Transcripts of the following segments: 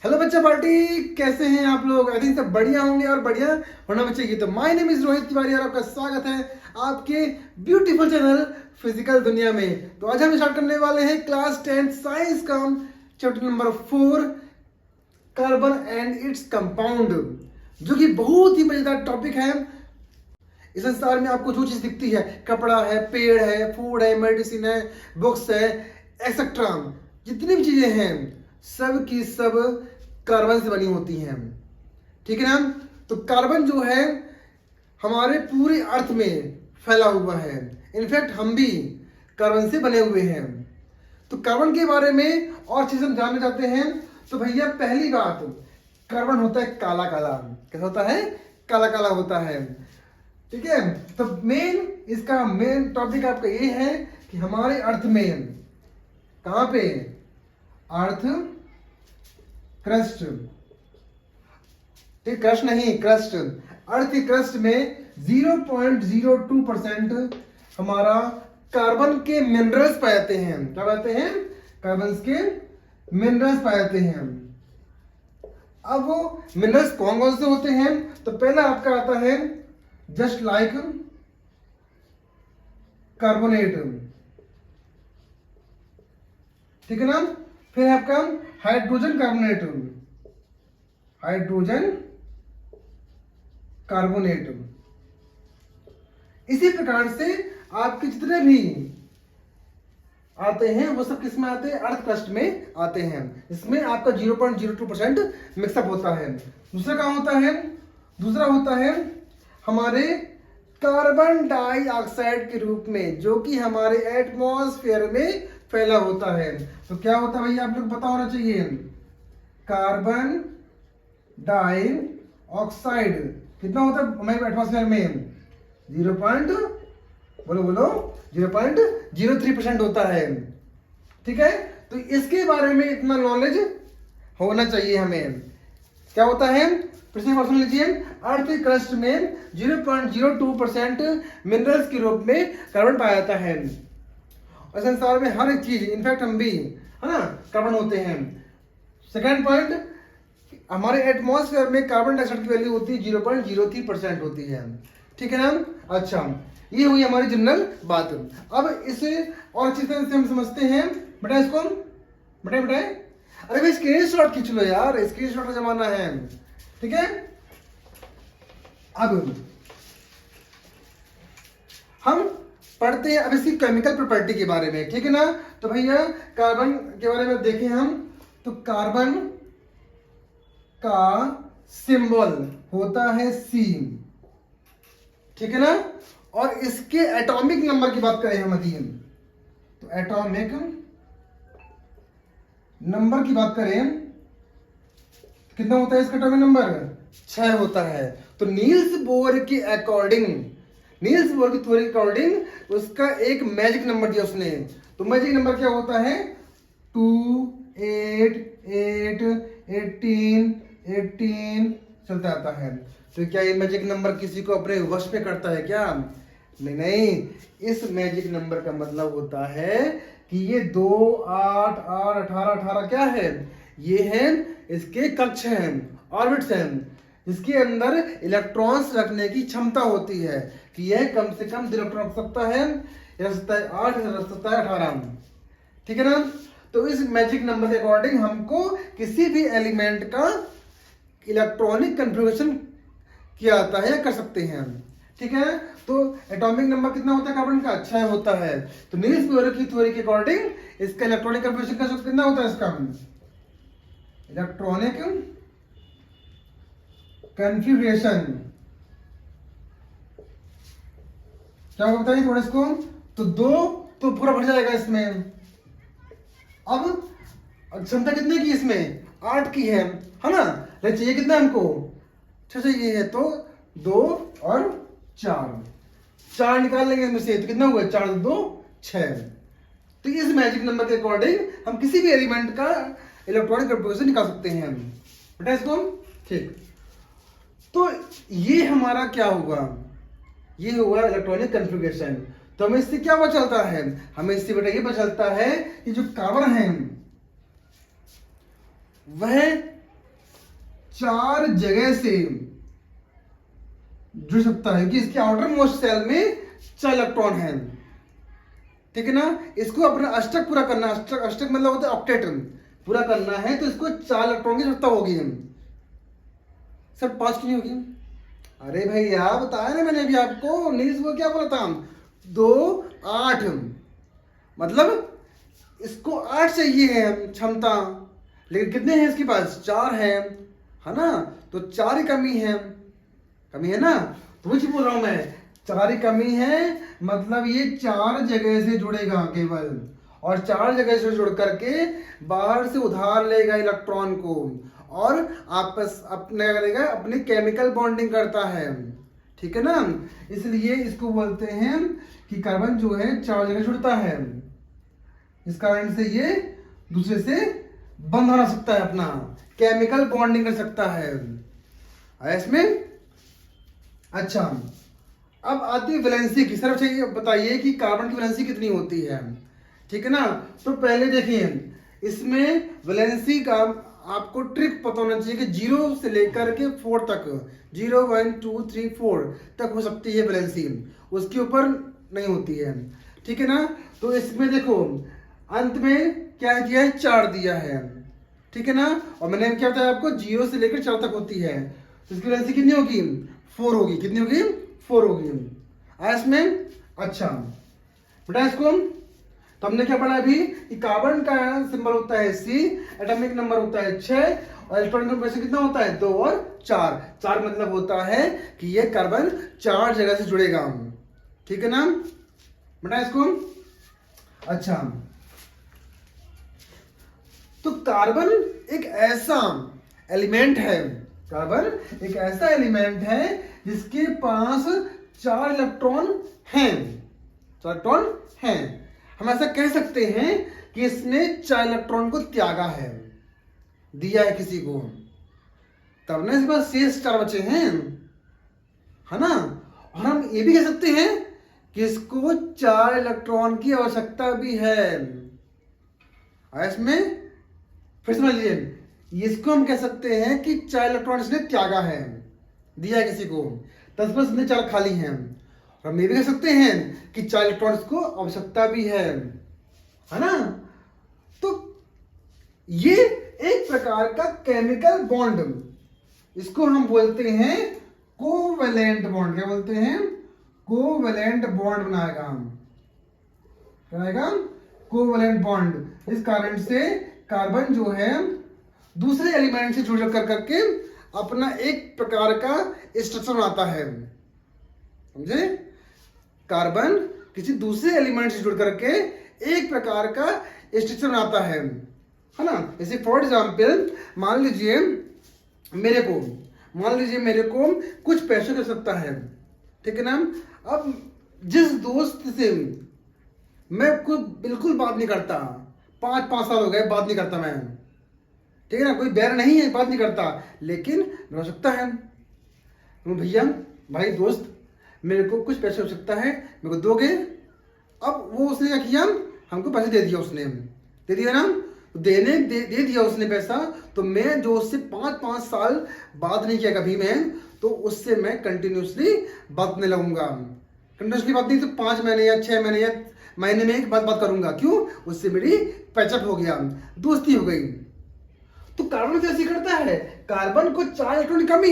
Hello बच्चा party, कैसे हैं आप लोग? आई थिंक सब बढ़िया होंगे और बढ़िया होना बच्चे की। तो my name is Rohit Tiwari और आपका स्वागत है आपके ब्यूटीफुल चैनल फिजिकल दुनिया में। तो आज हम स्टार्ट करने वाले हैं क्लास 10 साइंस का chapter number 4 carbon and its compound, जो कि बहुत ही मजेदार टॉपिक है। इस संसार में आपको जो चीज दिखती है, कपड़ा है, पेड़ है, फूड है, मेडिसिन है, बुक्स है, एक्सेट्रा, जितनी भी चीजें हैं सब की सब कार्बन से बनी होती हैं। ठीक है ना? तो कार्बन जो है हमारे पूरे अर्थ में फैला हुआ है। इनफैक्ट हम भी कार्बन से बने हुए हैं। तो कार्बन के बारे में और चीज हम जानना चाहते हैं। तो भैया पहली बात, कार्बन होता है काला काला। कैसा होता है? काला काला होता है। ठीक है? तो इसका मेन टॉपिक आपका ये है कि हमारे अर्थ में, कहां पे? अर्थ क्रस्ट, ठीक, क्रस्ट नहीं, क्रस्ट, अर्थ की क्रस्ट में 0.02% हमारा कार्बन के मिनरल्स पाए जाते हैं। क्या पाते हैं? कार्बन के मिनरल्स पाए जाते हैं। अब वो मिनरल्स कौन कौन से होते हैं? तो पहला आपका आता है जस्ट लाइक कार्बोनेट, ठीक है ना? फिर आपका हाइड्रोजन कार्बोनेट, हाइड्रोजन कार्बोनेट। इसी प्रकार से आपके जितने भी आते हैं वो सब किस में आते हैं? अर्थ क्रस्ट में आते हैं। इसमें आपका 0.02% मिक्सअप होता है। दूसरा क्या होता है? दूसरा होता है हमारे कार्बन डाइऑक्साइड के रूप में, जो कि हमारे एटमॉस्फेयर में फैला होता है। तो क्या होता है भैया, आप लोग पता होना चाहिए। कार्बन डाइऑक्साइड कितना होता है हमारे एटमॉस्फेयर में? 0.03% होता है। ठीक है? तो इसके बारे में इतना नॉलेज होना चाहिए हमें। क्या होता है? फिर से सुन लीजिए। अर्थ के क्रस्ट में 0.02% मिनरल्स के रूप में कार्बन पाया जाता है। और संसार में हर एक चीज, इनफैक्ट हम भी, है ना, कार्बन होते हैं। सेकेंड पॉइंट, हमारे एटमॉस्फेयर में कार्बन डाइऑक्साइड की वैल्यू होती है 0.03% होती है। ठीक है ना? अच्छा, ये हुई हमारी जनरल बात। अब इसे और अच्छी तरह से हम समझते हैं। बेटा इसको बताए। अरे भाई स्क्रीन शॉट खींच लो यार, स्क्रीन शॉट का जमाना है। ठीक है? अब हम पढ़ते हैं अब इसकी केमिकल प्रॉपर्टी के बारे में। ठीक है ना? तो भैया कार्बन के बारे में देखें हम, तो कार्बन का सिंबल होता है C। ठीक है ना? और इसके एटॉमिक नंबर की बात करें हम अभी, तो एटॉमिक नंबर की बात करें, कितना होता है इसका एटॉमिक नंबर? 6 होता है। तो नील्स बोर के अकॉर्डिंग, नील्स बोर की थ्योरी के अकॉर्डिंग उसका एक मैजिक नंबर दिया उसने। तो मैजिक नंबर क्या होता है? 2, 8, 8, 18, 18 चलता आता है। तो क्या ये मैजिक नंबर किसी को अपने वश में करता है क्या? नहीं नहीं, इस मैजिक नंबर का मतलब होता है कि ये 2, 8, 8, 18, 18 क्या है? ये है इसके कक्ष हैं, ऑर्बिट्स हैं, जिसके अंदर इलेक्ट्रॉन्स रखने की क्षमता होती है कि यह कम से कम इलेक्ट्रॉन रख सकता है, रख सकता है 8, रख सकता है 18। ठीक है ना? तो इस मैजिक नंबर के अकॉर्डिंग हमको किसी भी एलिमेंट का इलेक्ट्रॉनिक कन्फिगरेशन किया जाता है या कर सकते हैं। ठीक है? तो एटॉमिक नंबर कितना होता है कार्बन का? 6 होता है। तो नील्स बोर की थ्योरी के अकॉर्डिंग इसका इलेक्ट्रॉनिक कन्फिगरेशन का कितना होता है? इसका इलेक्ट्रॉनिक कन्फिगरेशन क्या होगा बताइए थोड़ा इसको। तो 2 तो पूरा भर जाएगा इसमें। अब क्षमता कितने की इसमें? 8 की है ना? लेकिन चाहिए कितना हमको? 6 चाहिए है। तो 2 और 4 निकाल लेंगे इसमें से, तो कितना हुआ? 4, 2, 6। तो इस मैजिक नंबर के अकॉर्डिंग हम किसी भी एलिमेंट का इलेक्ट्रॉनिक कन्फिगरेशन निकाल सकते हैं बेटा इसको। ठीक, तो ये हमारा क्या हुआ? ये हुआ इलेक्ट्रॉनिक कन्फिगरेशन। तो हमें इससे क्या पता चलता है? हमें इससे बेटा ये पता चलता है कि जो कार्बन है वह 4 जगह से जुड़ सकता है कि इसके आउटर मोस्ट सेल में 4 इलेक्ट्रॉन है, ठीक है ना। इसको अपना अष्टक पूरा करना, अष्टक मतलब होता है ऑक्टेट, पूरा करना है तो इसको 4 इलेक्ट्रॉन की जरूरत होगी। सर 5 क्यों नहीं होगी? अरे भैया बताया ना मैंने अभी आपको, नील्स को क्या बोला था, 2 8, मतलब इसको 8 चाहिए है क्षमता, लेकिन कितने हैं इसके पास? 4 है ना, तो 4 ही कमी है ना, तो कुछ बोल रहा हूं मैं, 4 ही कमी है, मतलब ये 4 जगह से जुड़ेगा केवल, और 4 जगह से जुड़ करके बाहर से उधार लेगा इलेक्ट्रॉन को, और आपस अपने करेगा, अपनी केमिकल बॉन्डिंग करता है, ठीक है ना। इसलिए इसको बोलते हैं कि कार्बन जो है 4 जगह जुड़ता है, इस कारण से ये दूसरे से बंध बना सकता है, अपना केमिकल बॉन्डिंग कर सकता है इसमें। अच्छा, अब आती है वैलेंसी की। सर ये बताइए कि कार्बन की वैलेंसी कितनी होती है, ठीक है ना। तो पहले देखिए इसमें वैलेंसी का आपको ट्रिक पता होना चाहिए कि 0 से लेकर के 4 तक, 0 1 2 3 4 तक हो सकती है वैलेंसी, उसके ऊपर नहीं होती है, ठीक है ना। तो इसमें देखो अंत में क्या दिया है, 4 दिया है, ठीक है ना, और मैंने क्या बताया आपको 0 से लेकर 4 तक होती है, तो इसकी वैलेंसी कितनी होगी, 4 होगी। कितनी होगी, 4 होगी इसमें। अच्छा बेटा इसको तो हमने क्या पढ़ा अभी कि कार्बन का सिंबल होता है C, एटॉमिक नंबर होता है 6, और इलेक्ट्रॉन नंबर से कितना होता है 2 और 4। 4 मतलब होता है कि ये कार्बन 4 जगह से जुड़ेगा, ठीक है ना बेटा इसको। अच्छा, तो कार्बन एक ऐसा एलिमेंट है, कार्बन एक ऐसा एलिमेंट है जिसके पास 4 इलेक्ट्रॉन हैं, 4 इलेक्ट्रॉन हैं। हम ऐसा कह सकते हैं कि इसने 4 इलेक्ट्रॉन को त्यागा है, दिया है किसी को, तब ना इसके पास शेष 4 बचे हैं, है ना। और हम ये भी कह सकते हैं कि इसको 4 इलेक्ट्रॉन की आवश्यकता भी है इसमें। फिर समझ लीजिए, इसको हम कह सकते हैं कि 4 इलेक्ट्रॉन इसने त्यागा है, दिया है किसी को, 10 इसने 4 खाली हैं। हम ये भी कह सकते हैं कि 4 इलेक्ट्रॉन्स को आवश्यकता भी है ना। तो ये एक प्रकार का केमिकल बॉन्ड, इसको हम बोलते हैं कोवैलेंट बॉन्ड। क्या बोलते हैं, कोवैलेंट बॉन्ड बनाएगा हम, बनाएगा कोवैलेंट बॉन्ड। इस कारण से कार्बन जो है दूसरे एलिमेंट से जुड़ कर करके अपना एक प्रकार का स्ट्रक्चर बनाता है, समझे। कार्बन किसी दूसरे एलिमेंट से जुड़ करके एक प्रकार का स्ट्रक्चर बनाता है ना। जैसे फॉर एग्जाम्पल मान लीजिए मेरे को कुछ पैसे कर सकता है, ठीक है ना। अब जिस दोस्त से मैं कुछ बिल्कुल बात नहीं करता, 5 साल हो गए बात नहीं करता मैं, ठीक है ना, कोई बैर नहीं है, बात नहीं करता, लेकिन हो सकता है तो भैया भाई दोस्त मेरे को कुछ पैसे हो सकता है, मेरे को दोगे। अब वो उसने क्या किया, हमको पैसे दे दिया, उसने दे दिया ना, तो दे दिया उसने पैसा, तो मैं जो उससे 5 साल बात नहीं किया कभी मैं, तो उससे मैं कंटिन्यूसली बात नहीं लगूंगा। कंटिन्यूसली बात नहीं तो 5 महीने या 6 महीने या महीने में एक बात करूंगा। क्यों, उससे मेरी पैचअप हो गया, दोस्ती हो गई। तो कार्बन कैसे करता है, कार्बन को 4 इलेक्ट्रॉन कमी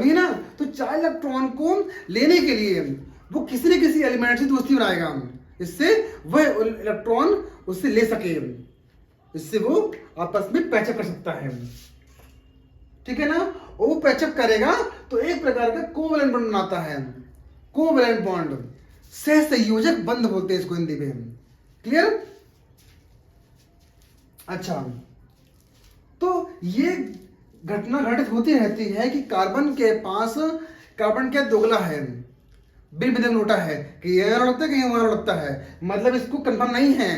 है ना, तो 4 इलेक्ट्रॉन को लेने के लिए वो किसी न किसी एलिमेंट से दोस्ती बनाएगा, इससे वह इलेक्ट्रॉन उससे ले सके, इससे वो आपस में पैचअप कर सकता है, ठीक है ना। और वो पैचअप करेगा तो एक प्रकार का कोवैलेंट बॉन्ड बनाता है, कोवैलेंट बॉन्ड, सहसंयोजक बंध बोलते हैं इसको हिंदी में, क्लियर। अच्छा, तो ये घटना घटित होती रहती है कि कार्बन के पास, कार्बन क्या दोगला है, बिन बिन लोटा है, कि यहाँ लगता है कि वहां लगता है, मतलब इसको कंफर्म नहीं है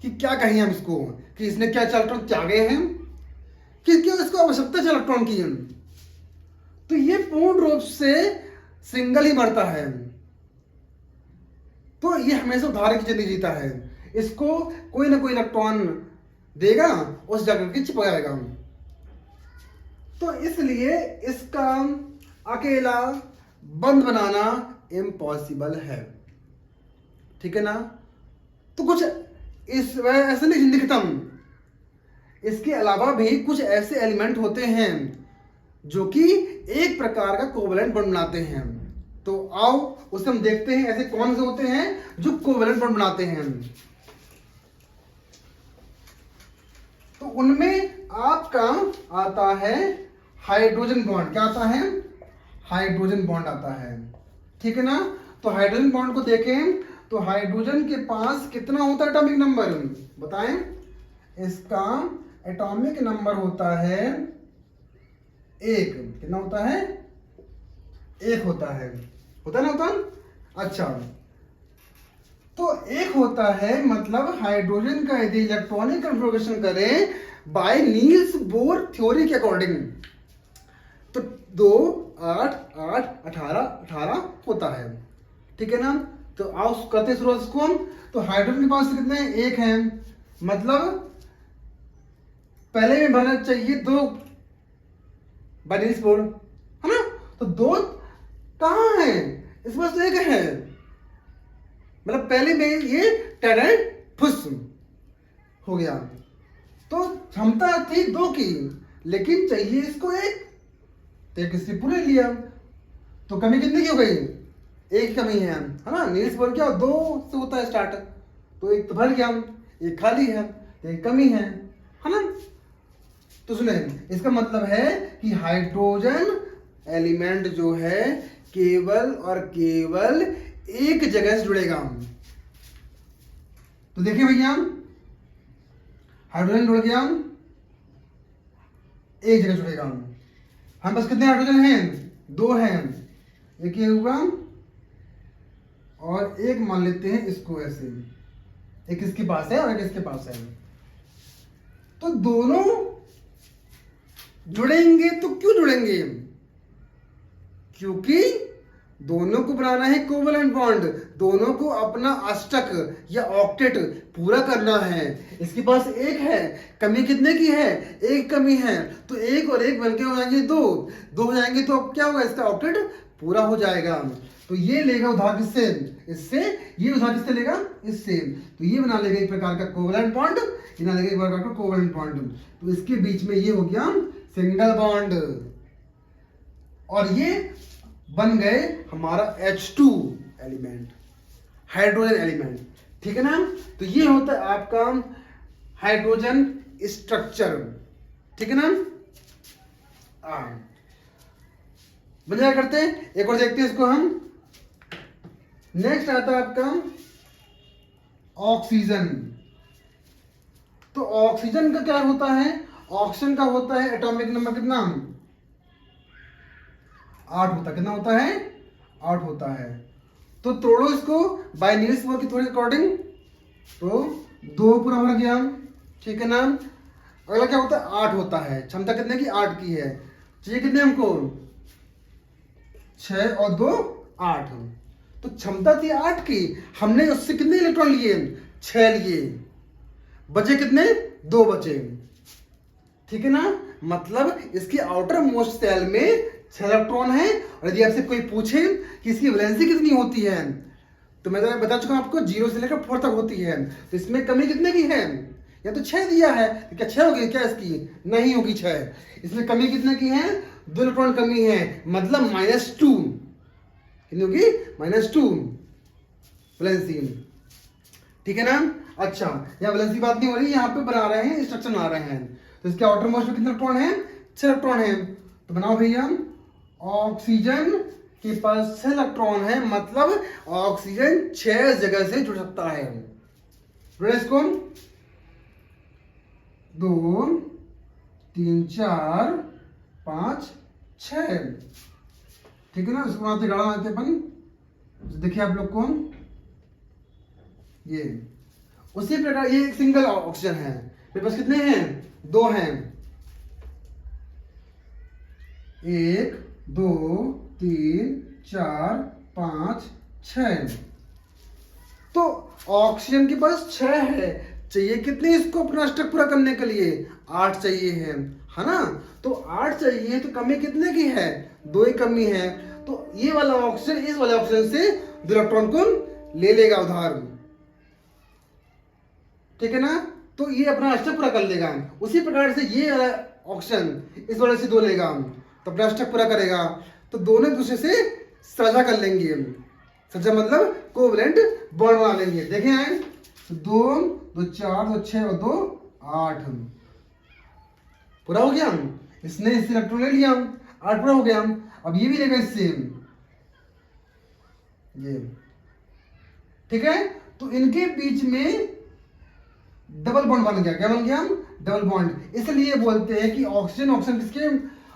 कि क्या कहें हम इसको, कि इसने क्या 4 इलेक्ट्रॉन त्यागे हैं, कि क्यों इसको आवश्यकता 4 इलेक्ट्रॉन की है। तो ये पूर्ण रूप से सिंगल ही बढ़ता है, तो ये हमेशा उधार की जिंदगी जीता है, इसको कोई ना कोई इलेक्ट्रॉन देगा, उस जाकर के चिपक जाएगा, तो इसलिए इसका अकेला बंद बनाना इम्पॉसिबल है, ठीक है ना। तो कुछ इस ऐसे नहीं जिंदगी खत्म, इसके अलावा भी कुछ ऐसे एलिमेंट होते हैं जो कि एक प्रकार का कोवलेंट बॉन्ड बनाते हैं। तो आओ उसे हम देखते हैं ऐसे कौन से होते हैं जो कोवलेंट बॉन्ड बनाते हैं। तो उनमें आपका आता है हाइड्रोजन बॉन्ड। क्या आता है? हाइड्रोजन बॉन्ड आता है, ठीक है ना। तो हाइड्रोजन बॉन्ड को देखें तो हाइड्रोजन के पास कितना होता है एटॉमिक नंबर बताएं। इसका एटॉमिक नंबर होता है 1। कितना होता है? 1 होता है ना होता? अच्छा, तो 1 होता है, मतलब हाइड्रोजन का यदि इलेक्ट्रॉनिक कन्फिगरेशन करें बाय नील्स बोर थ्योरी के अकॉर्डिंग तो 2 8 8 18 18 होता है, ठीक है ना। तो आओ करते हैं शुरुआत इसको। तो हाइड्रोजन के पास कितने हैं? 1 है, मतलब पहले में भरना चाहिए 2 बाय नील्स बोर, है ना। तो 2 कहाँ है? इस पास तो 1 है, मतलब पहले में ये टेरेंट फुस हो गया। तो क्षमता थी 2 की, लेकिन चाहिए इसको 1, तो 1 इससे पूरे लिया। तो कमी कितनी की हो गई? 1 कमी है ना। नील्स बोर क्या 2 से होता है स्टार्ट, तो 1 तो भर गया, 1 खाली है, तो 1 कमी है ना। तो सुने, इसका मतलब है कि हाइड्रोजन एलिमेंट जो है केवल और केवल एक जगह से जुड़ेगा। तो देखिए भैया, हाइड्रोजन जुड़ गया, एक जगह जुड़ेगा। हम पास कितने हाइड्रोजन हैं? 2 हैं। एक ये हुआ और एक मान लेते हैं इसको ऐसे, एक इसके पास है और एक इसके पास है। तो दोनों जुड़ेंगे, तो क्यों जुड़ेंगे? क्योंकि दोनों को बनाना है कोवलेंट बॉन्ड, दोनों को अपना अष्टक या ऑक्टेट पूरा करना है। इसके पास 1 है, कमी कितने की है? 1 कमी है, तो 1 और 1 बनके हो जाएंगे 2 हो जाएंगे, तो अब क्या होगा? इसका ऑक्टेट पूरा हो जाएगा। तो ये लेगा उधार किससे? इससे। ये उधार किससे लेगा? इससे। तो ये बना लेगा एक प्रकार का कोवलेंट बॉन्ड, ये बना लेगा एक प्रकार का कोवलेंट बॉन्ड। तो इसके बीच में ये हो गया सिंगल बॉन्ड, और ये बन गए हमारा H2 एलिमेंट, हाइड्रोजन एलिमेंट, ठीक है ना। तो ये होता है आपका हाइड्रोजन स्ट्रक्चर, ठीक है ना। बढ़िया करते हैं, एक और देखते हैं इसको हम। नेक्स्ट आता है आपका ऑक्सीजन। तो ऑक्सीजन का क्या होता है? ऑक्सीजन का होता है एटॉमिक नंबर कितना? 8 होता है। कितना होता है? 8 होता है। तो तोड़ो इसको बाय नील्स बोर की थ्योरी अकॉर्डिंग, तो 2 पूरा भर गया, ठीक है ना। अगला क्या होता है? 8 होता है। क्षमता कितने की? 8 की है। चाहिए कितने हमको? 6 और 2 8। तो क्षमता थी 8 की, हमने उससे कितने इलेक्ट्रॉन लिए? 6 लिए, बचे कितने? 2 बचे, ठीक है ना। मतलब इसकी आउटर मोस्ट सेल में 6 इलेक्ट्रॉन है। और यदि आपसे कोई पूछे कि इसकी वैलेंसी कितनी होती है, तो मैं बता चुका हूं आपको 0 से लेकर 4 तक होती है। तो इसमें कमी कितने की है? या तो 6 दिया है, तो क्या 6 होगी क्या इसकी? नहीं होगी 6। इसमें कमी कितने की है? 2 इलेक्ट्रॉन कमी है, मतलब -2। कितनी होगी? -2 वैलेंसी, ठीक है ना। अच्छा, यहाँ वैलेंसी बात नहीं हो रही, यहाँ पे बना रहे हैं, स्ट्रक्चर बना रहे हैं। तो इसके आउटर मोस्ट में कितने इलेक्ट्रॉन है? 6 इलेक्ट्रॉन है। तो बनाओ भैया, ऑक्सीजन के पास 6 इलेक्ट्रॉन है, मतलब ऑक्सीजन 6 जगह से जुड़ सकता है। इसको 2 3 4 5 6, ठीक है ना। इसको बनाते गाढ़ा बनाते अपन, देखिए आप लोग को ये उसी प्रकार ये एक सिंगल ऑक्सीजन है। मेरे पास कितने हैं? 2 हैं। 1 2 3 4 5 6। तो ऑक्सीजन के पास 6 है, चाहिए कितने इसको अपना स्टक पूरा करने के लिए? 8 चाहिए है। है ना। तो 8 चाहिए तो कमी कितने की है, 2 ही कमी है। तो ये वाला ऑक्सीजन इस वाले ऑक्सीजन से 2 इलेक्ट्रॉन को ले लेगा उधार, ठीक है ना। तो ये अपना अष्टक पूरा कर लेगा। उसी प्रकार से ये वाला ऑक्सीजन इस वाले से 2 लेगा तो अपना अष्टक पूरा करेगा। तो दोनों एक दूसरे से साझा कर लेंगे। साझा मतलब कोवलेंट बॉन्ड बना लेंगे। देखें आए 2 2 4 2 6 और 2 8 पूरा हो गया। इसने इससे इलेक्ट्रॉन ले लिया, 8 पूरा हो गया। अब ये भी लेगा इससे, ये ठीक है। तो इनके बीच में डबल बॉन्ड बन गया। क्या बन गया, डबल बॉन्ड। इसलिए बोलते हैं कि ऑक्सीजन ऑक्सीजन किसके,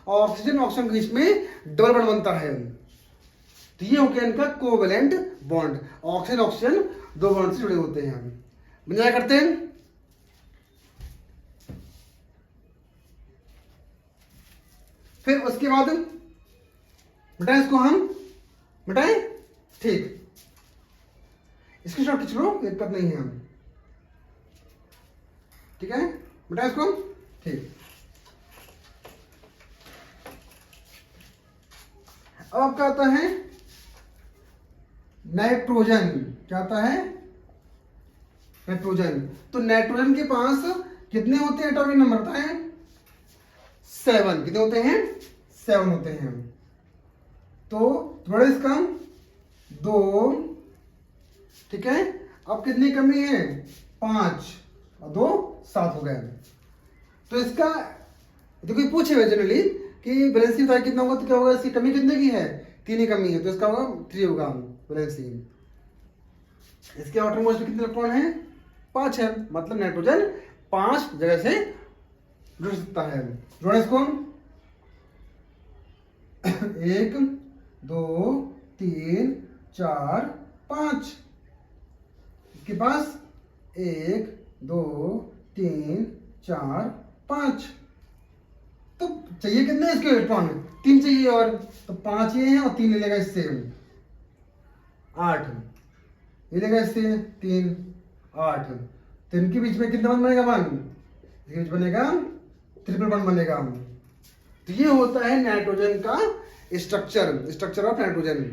ऑक्सीजन ऑक्सीजन के बीच में डबल बॉन्ड बनता है। तो ये हो गया इनका covalent bond. Oxygen oxygen 2 bond से जुड़े होते हैं। बन जाया करते हैं। फिर उसके बाद बेटा इसको हम मिटाएं, ठीक। इसकी शॉर्ट खींच लो, दिक्कत नहीं है, हम ठीक है। बेटा इसको ठीक। अब आपका आता है नाइट्रोजन। क्या आता है, नाइट्रोजन। तो नाइट्रोजन के पास कितने होते हैं एटॉमिक नंबर बताएं, 7। कितने होते हैं, 7 होते हैं। तो थोड़ा इसका 2, ठीक है। अब कितनी कमी है, 5 और 2 7 हो गए। तो इसका देखो पूछे हुए जनरली कि वैलेंसी बताइए कितना होगा, तो क्या होगा, इसकी कमी कितने की है, 3 ही कमी है। तो इसका होगा 3 होगा वैलेंसी। इसके आउटर मोस्ट कितने इलेक्ट्रॉन है, 5 है। मतलब नाइट्रोजन 5 जगह से जुड़ सकता है। जोड़े इसको 1 2 3 4 5। इसके पास 1 2 3 4 5। तो चाहिए कितने इसके इलेक्ट्रॉन, 3 चाहिए। और तो 5 ये हैं और 3 ले लेगा इससे 8, ये लेगा इससे 3 8। तो इनके बीच में कितना बंद बनेगा, 1 इसके बीच बनेगा ट्रिपल बॉन्ड बनेगा। तो ये होता है नाइट्रोजन का स्ट्रक्चर ऑफ नाइट्रोजन।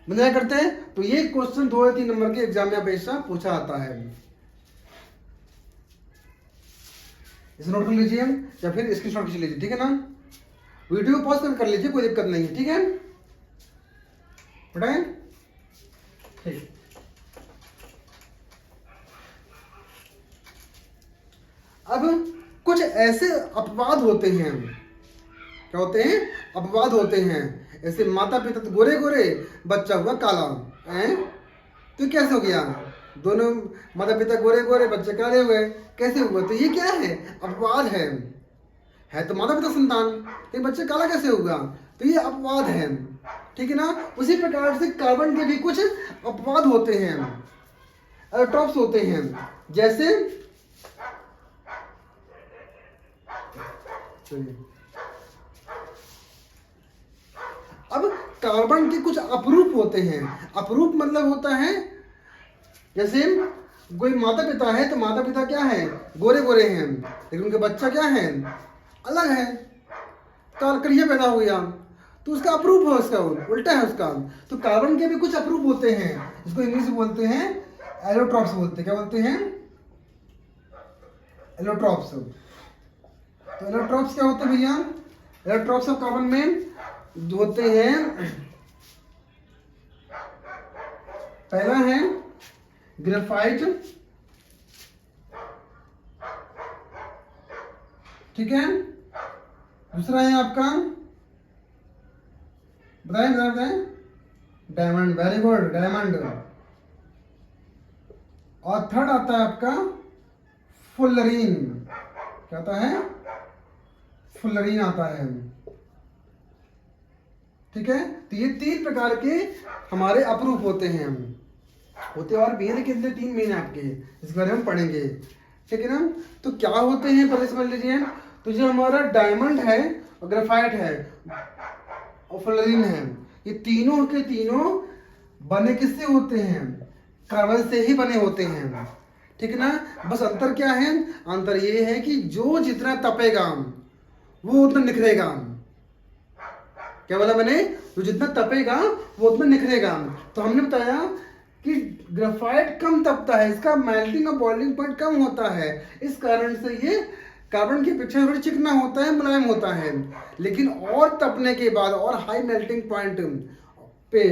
बनाया करते हैं। तो ये क्वेश्चन 2 या 3 नंबर के एग्जाम में हमेशा पूछा आता है। इसे नोट कर लीजिए या फिर स्क्रीनशॉट खींच लीजिए, ठीक है ना। वीडियो पॉज कर लीजिए, कोई दिक्कत नहीं है, ठीक है। बताएं ठीक। अब कुछ ऐसे अपवाद होते हैं, क्या होते हैं, अपवाद होते हैं। ऐसे माता पिता तो गोरे गोरे, बच्चा हुआ काला है। तो कैसे हो गया, दोनों माता पिता गोरे गोरे, बच्चे काले हुए, कैसे हुआ। तो ये क्या है, अपवाद है तो माता पिता संतान, लेकिन बच्चे काला कैसे होगा। तो ये अपवाद है, ठीक है ना। उसी प्रकार से कार्बन के भी कुछ अपवाद होते हैं, एलोट्रॉप्स होते हैं। जैसे अब कार्बन के कुछ अपरूप होते हैं। अपरूप मतलब होता है जैसे कोई माता पिता है, तो माता पिता क्या है, गोरे गोरे हैं, लेकिन उनके बच्चा क्या है, अलग है, करिया पैदा हो गया, तो उसका अपरूप है, उसका उल्टा है उसका। तो कार्बन के भी कुछ अपरूप होते हैं, जिसको इंग्लिश में बोलते हैं एलोट्रॉप्स बोलते हैं। क्या बोलते हैं, एलोट्रॉप्स। तो एलोट्रॉप्स क्या होते हैं भैया, एलोट्रॉप्स ऑफ कार्बन में होते हैं, पहला है ग्रेफाइट, ठीक है। दूसरा है आपका, बताएं, डायमंड, वेरी गुड, डायमंड। और थर्ड आता है आपका फुलरीन। क्या आता है, फुलरीन आता है, ठीक है। तो ये 3 प्रकार के हमारे अपरूप होते हैं। होते और भी हैं, लेकिन 3 मेन आपके, इसके बारे में हम पढ़ेंगे, ठीक है ना। तो क्या होते हैं पहले समझ लीजिए। तो जो हमारा डायमंड है और ग्रेफाइट है और फ्लोरीन है, ये तीनों के तीनों बने किससे होते हैं, कार्बन से ही बने होते हैं, ठीक है ना। बस अंतर क्या है, अंतर ये है कि जो जितना तपेगा वो उतना निखरेगा। क्या बोला मैंने? तो जितना तपेगा वो उतना निखरेगा। तो हमने बताया कि ग्रेफाइट कम तपता है, इसका मेल्टिंग और बॉइलिंग पॉइंट कम होता है, इस कारण से ये कार्बन की अपेक्षा थोड़ी चिकना होता है, मुलायम होता है। लेकिन और तपने के बाद और हाई मेल्टिंग पॉइंट पे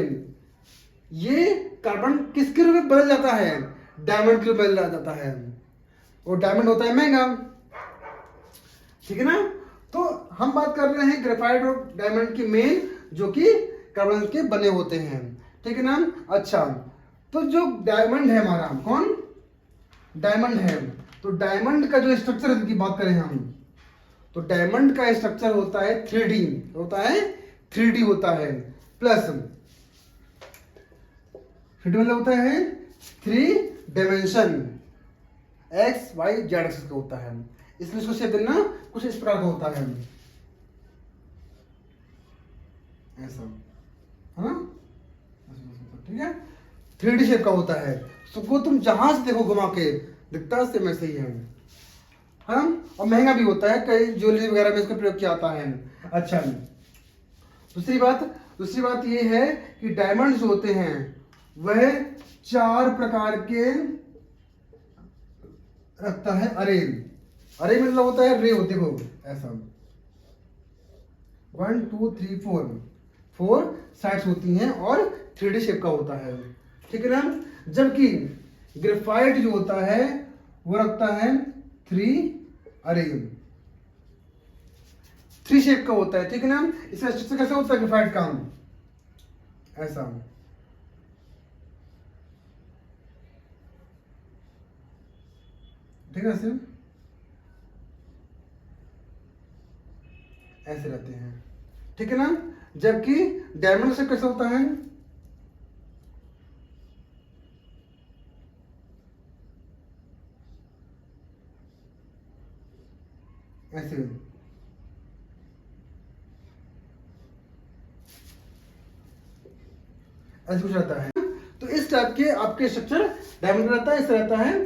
ये कार्बन किसके रूप में बदल जाता है? डायमंड के रूप में बदल जाता है। और डायमंड होता है महंगा, ठीक है ना। तो हम बात कर रहे हैं ग्रेफाइट और डायमंड की मेन, जो कि कार्बन के बने होते हैं, ठीक है ना। अच्छा, तो जो डायमंड है हमारा, कौन? डायमंड है। तो डायमंड का जो स्ट्रक्चर है की बात करें हम, तो डायमंड का स्ट्रक्चर होता है 3D, होता है 3D होता है, प्लस 3D मतलब होता है 3 dimension, X Y Z axis का होता है। इसलिए इसको शेप देना कुछ इस प्रकार का होता है, ऐसा, है ना, ठीक है। 3D शेप का होता है। सबको तुम जहां से देखो घुमा के दिखता सेम ऐसे ही है, हाँ। और महंगा भी होता है, कई ज्वेलरी वगैरह में इसका प्रयोग किया जाता है। अच्छा, दूसरी बात ये है कि डायमंड जो होते हैं वह 4 प्रकार के रखता है अरे मतलब होता है रे होते हो ऐसा, 1 2 3 4 साइड्स होती हैं और 3D शेप का होता है, ठीक है ना। जबकि ग्रेफाइट जो होता है वो रखता है 3 शेप का होता है, ठीक है ना। इसका स्ट्रक्चर कैसा होता है ग्रेफाइट का? ऐसा, ठीक है, ऐसे रहते हैं, ठीक है ना। जबकि डायमंड से कैसा होता है? ऐसे, ऐसे कुछ रहता है। तो इस टाइप के आपके स्ट्रक्चर डायमंड रहता है, इस रहता है,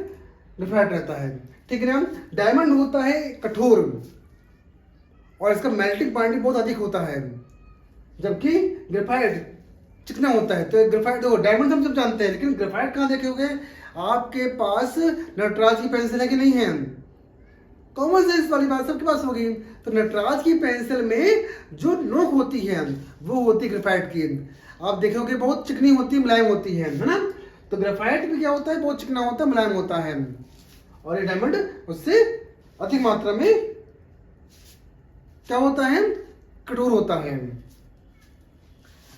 ग्रेफाइट रहता है, ठीक है ना। डायमंड होता है कठोर और इसका मेल्टिंग पॉइंट भी बहुत अधिक होता है, जबकि ग्रेफाइट चिकना होता है। तो ग्रेफाइट देखो, डायमंड हम सब जानते हैं, लेकिन ग्रेफाइट कहाँ देखे होगे? आपके पास नटराज की पेंसिल है कि नहीं है? कॉमन सेंस वाली बात सबके पास होगी। तो नटराज की पेंसिल में जो नोक होती है वो होती है ग्रेफाइट की। आप देखोगे बहुत चिकनी होती है, मुलायम होती है ना। तो ग्रेफाइट भी क्या होता है? बहुत चिकना होता है, मुलायम होता है। और ये डायमंड उससे अधिक मात्रा में क्या होता है? कठोर होता है।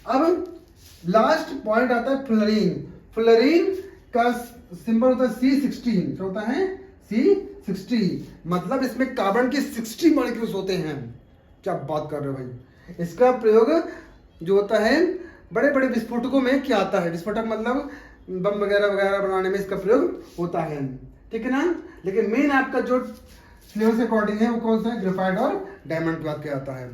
अब लास्ट पॉइंट आता है फ्लोरीन। फ्लोरीन का सिंबल होता है C16। क्या होता है? C60। मतलब इसमें कार्बन के 60 मॉलिक्यूल्स होते हैं। क्या बात कर रहे हो भाई। इसका प्रयोग जो होता है बड़े बड़े विस्फोटकों में किया जाता है। विस्फोटक मतलब बम वगैरह वगैरह बनाने में इसका प्रयोग होता है, ठीक है ना। लेकिन मेन आपका जो सिलेबस अकॉर्डिंग है वो कौन सा है? ग्रेफाइट और डायमंड की बात किया जाता है,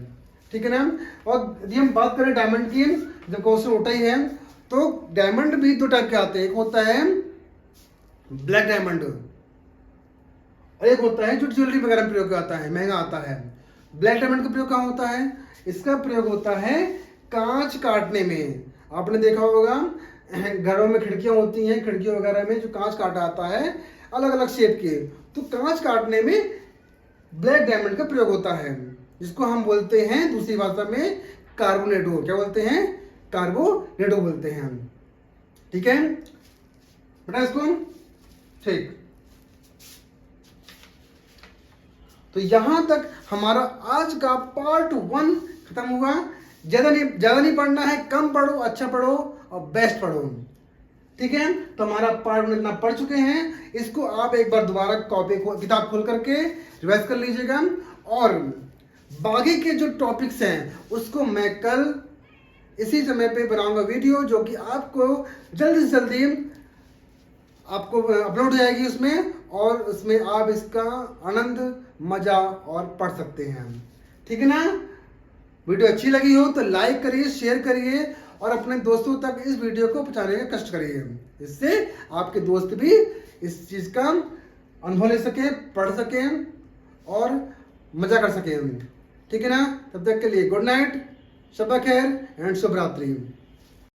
ठीक है ना। और यदि हम बात करें डायमंड की, जब क्वेश्चन उठा ही है, तो डायमंड भी 2 टाइप के आते हैं। एक होता है ब्लैक डायमंड और एक होता है जो ज्वेलरी वगैरह में प्रयोग आता है, महंगा आता है। ब्लैक डायमंड का प्रयोग कहाँ होता है? इसका प्रयोग होता है कांच काटने में। आपने देखा होगा घरों में खिड़कियां होती हैं, खिड़कियों वगैरह में जो कांच काटा आता है अलग अलग शेप के, तो कांच काटने में ब्लैक डायमंड का प्रयोग होता है, जिसको हम बोलते हैं दूसरी भाषा में कार्बोनेडो। क्या बोलते हैं? कार्बोनेडो बोलते हैं हम, ठीक है बेटा इसको, ठीक। तो यहां तक हमारा आज का पार्ट 1 खत्म हुआ। ज्यादा नहीं पढ़ना है, कम पढ़ो, अच्छा पढ़ो और बेस्ट पढ़ो, ठीक है। तो हमारा पार्ट 1 इतना पढ़ चुके हैं। इसको आप एक बार दोबारा किताब खोल करके रिवाइज कर लीजिएगा। और बाकी के जो टॉपिक्स हैं उसको मैं कल इसी समय पे बनाऊंगा वीडियो, जो कि आपको जल्दी से जल्दी आपको अपलोड हो जाएगी उसमें, और उसमें आप इसका आनंद, मजा और पढ़ सकते हैं, ठीक है ना। वीडियो अच्छी लगी हो तो लाइक करिए, शेयर करिए और अपने दोस्तों तक इस वीडियो को पहुंचाने का कष्ट करिए। इससे आपके दोस्त भी इस चीज़ का अनुभव ले सके, पढ़ सकें और मजा कर सकें, ठीक है ना? तब तक के लिए गुड नाइट, शब खैर एंड शुभ रात्रि।